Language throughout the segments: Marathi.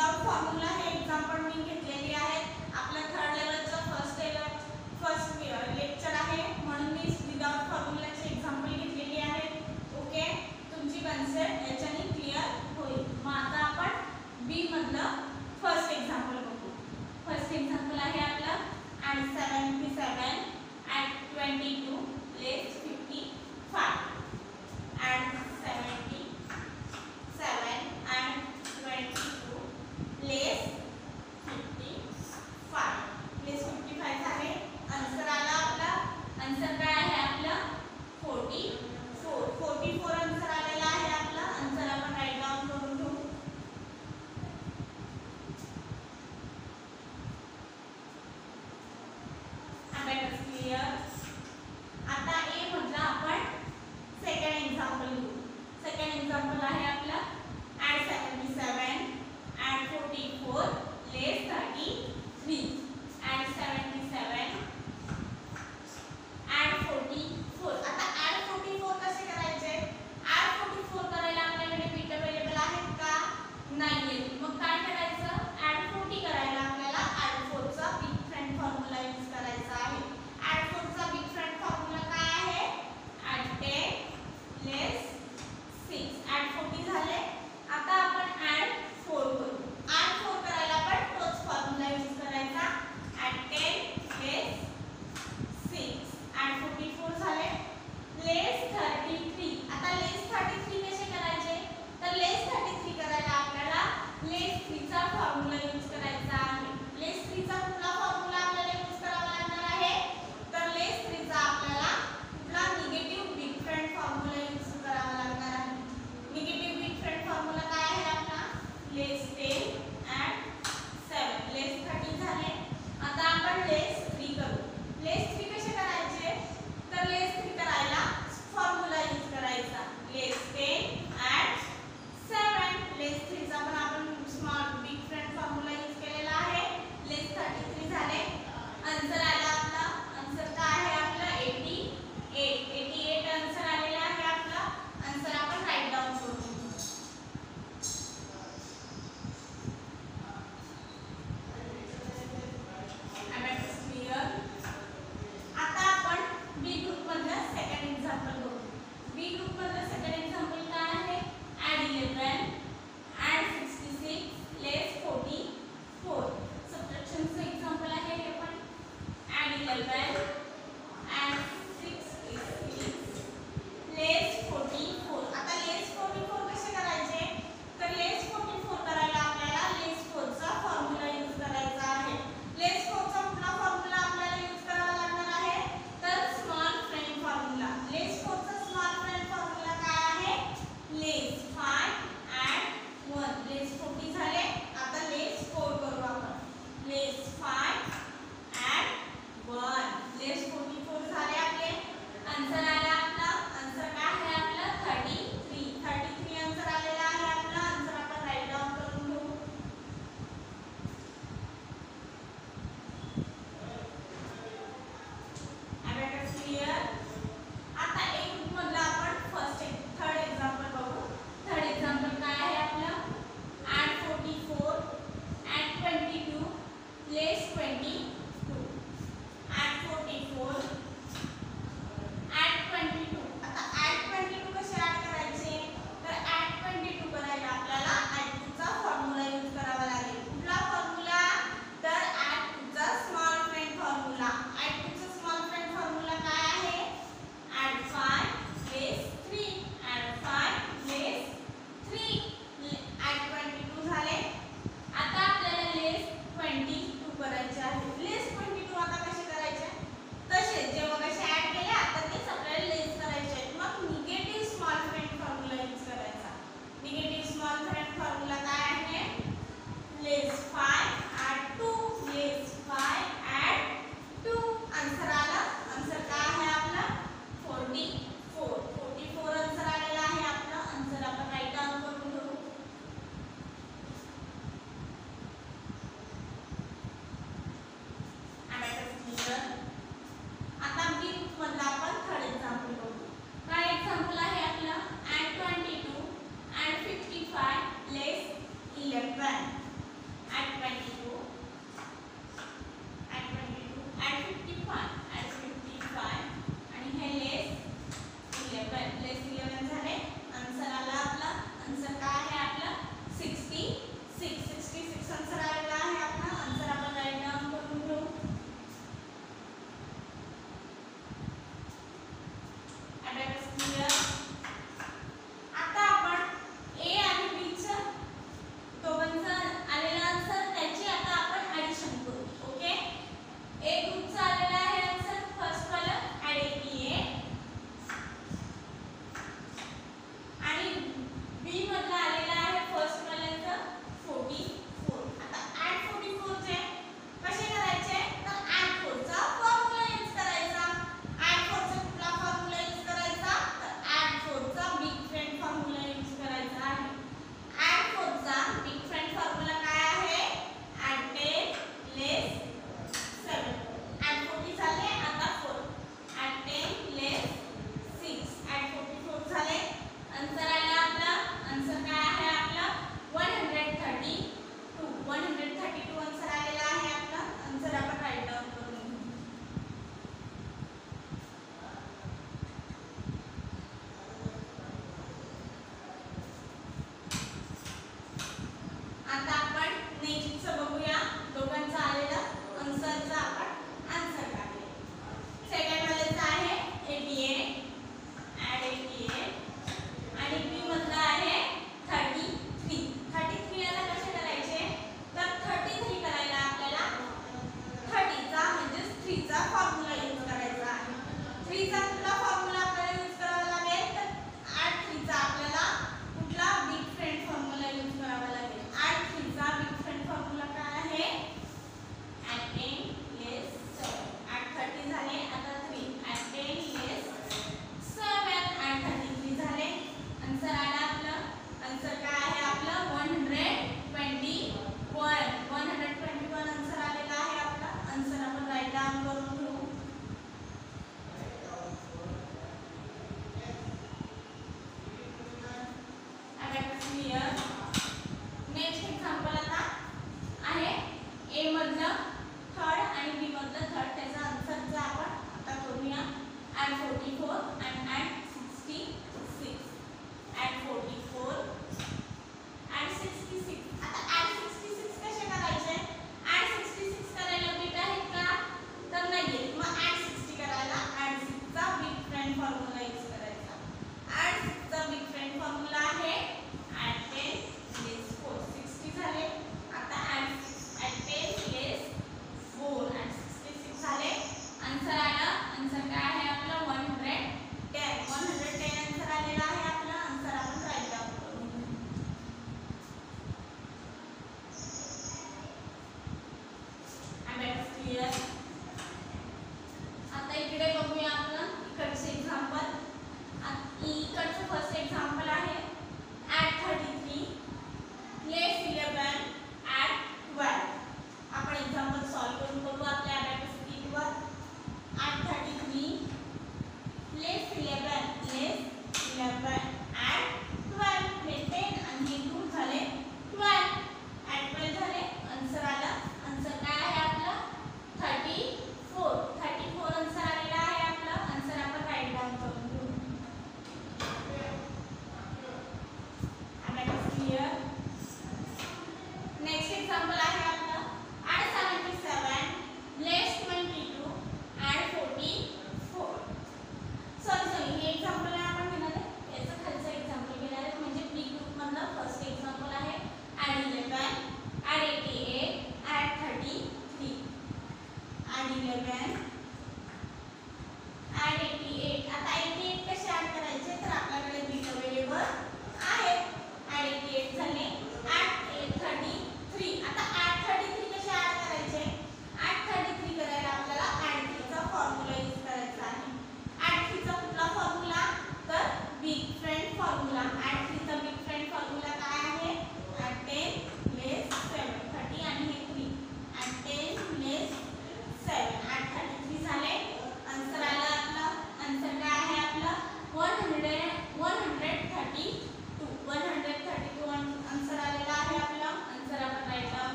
विदाउट फॉर्म्युला हे एक्झाम्पल मी घेतलेली आहे. आपल्या थर्ड लेवलचं फर्स्ट लेक्चर आहे म्हणून मी विदाउट फॉर्म्युलाचे एक्झाम्पल घेतलेली आहे. ओके, तुमची कन्सेप्ट याच्याने क्लिअर होईल. मग आता आपण बी मधलं फर्स्ट एक्झाम्पल बघू. फर्स्ट एक्झाम्पल आहे आपलं and 77 and 22 less 55 and 77 and 22 less abacus clear. आता आपण ए आणि बी चं दोघांचं आलेलं आन्सर त्याची आता आपण ॲडिशन करू. ओके, ए ग्रुपचा आलेला आहे आन्सर फर्स्ट वाला ॲड ए आणि बी मधला आलेला आहे फर्स्ट वाल्याचं 44. आता ॲड 44 चे कसे करायचे तर ॲड 4 चा फॉर्म्युला यूज करायचा. ॲड 4 चा कुठला फॉर्म्युला यूज करायचा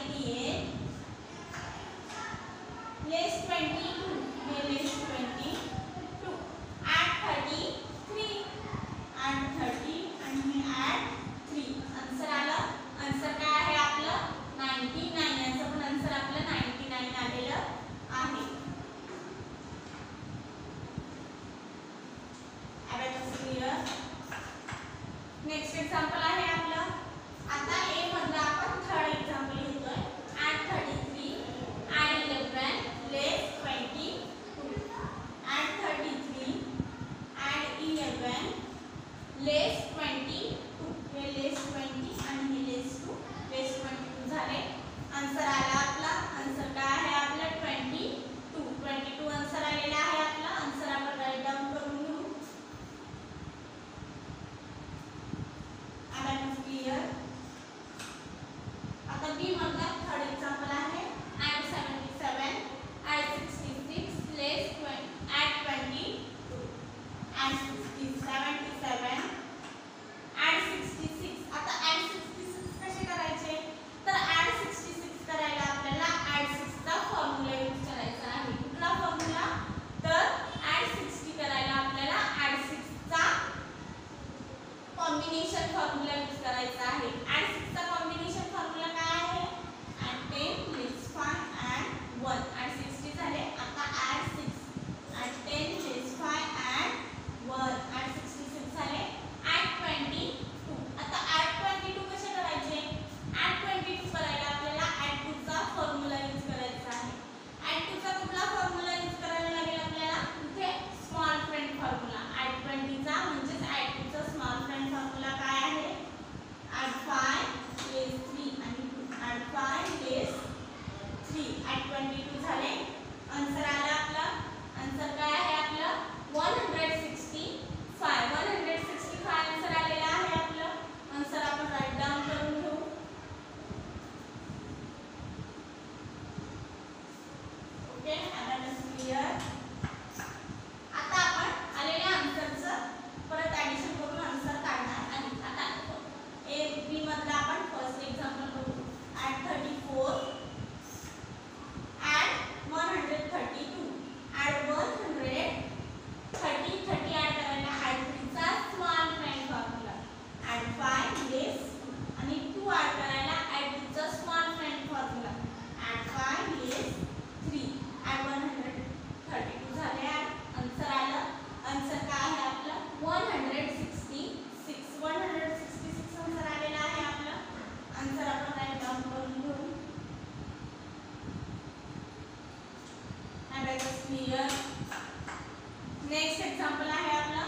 88 लेस 22 हे लेस 22 add 33 add 30 आणि हे add 3 आन्सर आलं. आन्सर काय आहे आपलं 99. याचं पण आन्सर आपलं 99 आलेलं आहे. abacus clear. नेक्स्ट एक्झाम्पल आहे आपलं. आता ए मधलं आपण थर्ड एक्झाम्पल घेतोय. add 33 add 11 less 22 add 33 add 11 less 22 हे less 20 आणि हे less 2 less 22 झाले. आन्सर आला आपला. आन्सर काय आहे आपलं 22 आन्सर आलेला आहे आपला. आन्सर आपण राईट डाऊन करून घेऊ. क्लियर. आता बी मधला थर्ड एक्झाम्पल आहे. add 77 add 66 less 20 add 22 add 77 add 66. आता add 66 कसे करायचे तर add 66 करायला आपल्याला add 6 चा फॉर्म्युला यूज करायचा आहे. कुठला फॉर्म्युला तर add 60 करायला आपल्याला add 6 चा कॉम्बिनेशन फॉर्म्युला यूज करायचा आहे. add 6 चा कॉम्बिनेशन फॉर्म्युला काय आहे add 10 less 5 add 1 add 60 झाले. आता add 6 add 10 less 5 add 1 add 66 झाले. add 22 आता add 22 कसे करायचे add 22 करायला आपल्याला add 2 चा फॉर्म्युला यूज करायचा आहे. add 2 चा कुठला फॉर्म्युला यूज करायला लागेल आपल्याला इथे स्मॉल फ्रेंड फॉर्म्युला. add 20 चा म्हणजे add 2 चा स्मॉल फ्रेंड फॉर्म्युला काय आहे add 5 less 3 आणि add 5 less 3 add 22 झाले. आन्सर आला आपला. आन्सर काय आहे आपलं 165 आन्सर आलेला आहे आपलं. आन्सर आपण राईट डाऊन करून घेऊ. Okay abacus clear. आता आपण आलेल्या आन्सरचं परत ॲडिशन करून आन्सर काढणार आहे. आता ए बी मधला आपण फर्स्ट एक्झाम्पल बघू. add 34 add 132 add 130 30 add करायला add 3 चा small friend formula add 5 less आणि 2 add करायला add 2 चा small friend formula add 5 less 3 add 132 झाले. आन्सर आलं. आन्सर काय आहे आपलं 166 आन्सर आलेला आहे आपलं. आन्सर आपण राईट डाऊन करून घेऊ. abacus clear. नेक्स्ट एक्झाम्पल आहे आपलं.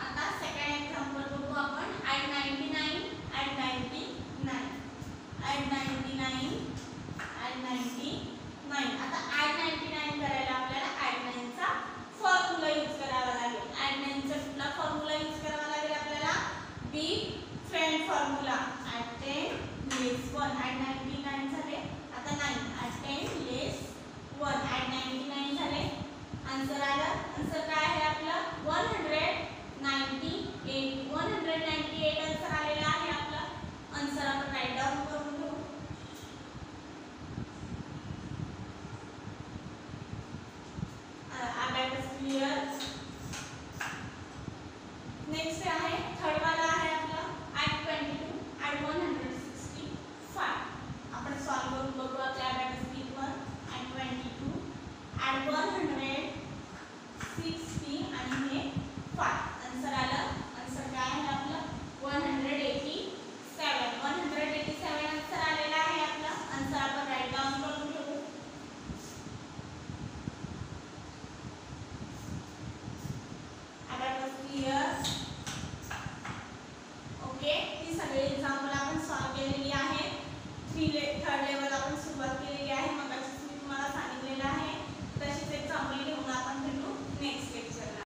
आता सेकंड एक्झाम्पल बघू आपण. add 99 add 99 add 99 add 99. आता add 99 करायला आपल्याला add 9 चा फॉर्म्युला यूज करावा लागेल. add 9 चा कुठला फॉर्म्युला यूज करावा लागेल आपल्याला big friend formula add 10 less 1 add 99 झाले. आता 9 add 10 less 1 add 99 झाले. आन्सर आलं. आन्सर काय आहे आपलं 198 आन्सर आलेला आहे आपलं. आन्सर आपण राईट डाऊन करून घेऊ. abacus clear. नेक्स्ट आहे थर्ड वाला आहे आपला add 22 add 165. आपण सॉल्व करून बघू आपल्या abacus शीट वर. add 22 add 160 आणि हे 5. आन्सर आलं. आन्सर काय आहे आपलं 187 आन्सर आलेला आहे आपला. आन्सर आपण राईट डाऊन करून घेऊ. abacus clear. ओके ही सगळी एक्झाम्पल आपण सॉल्व केलेली आहे. Third level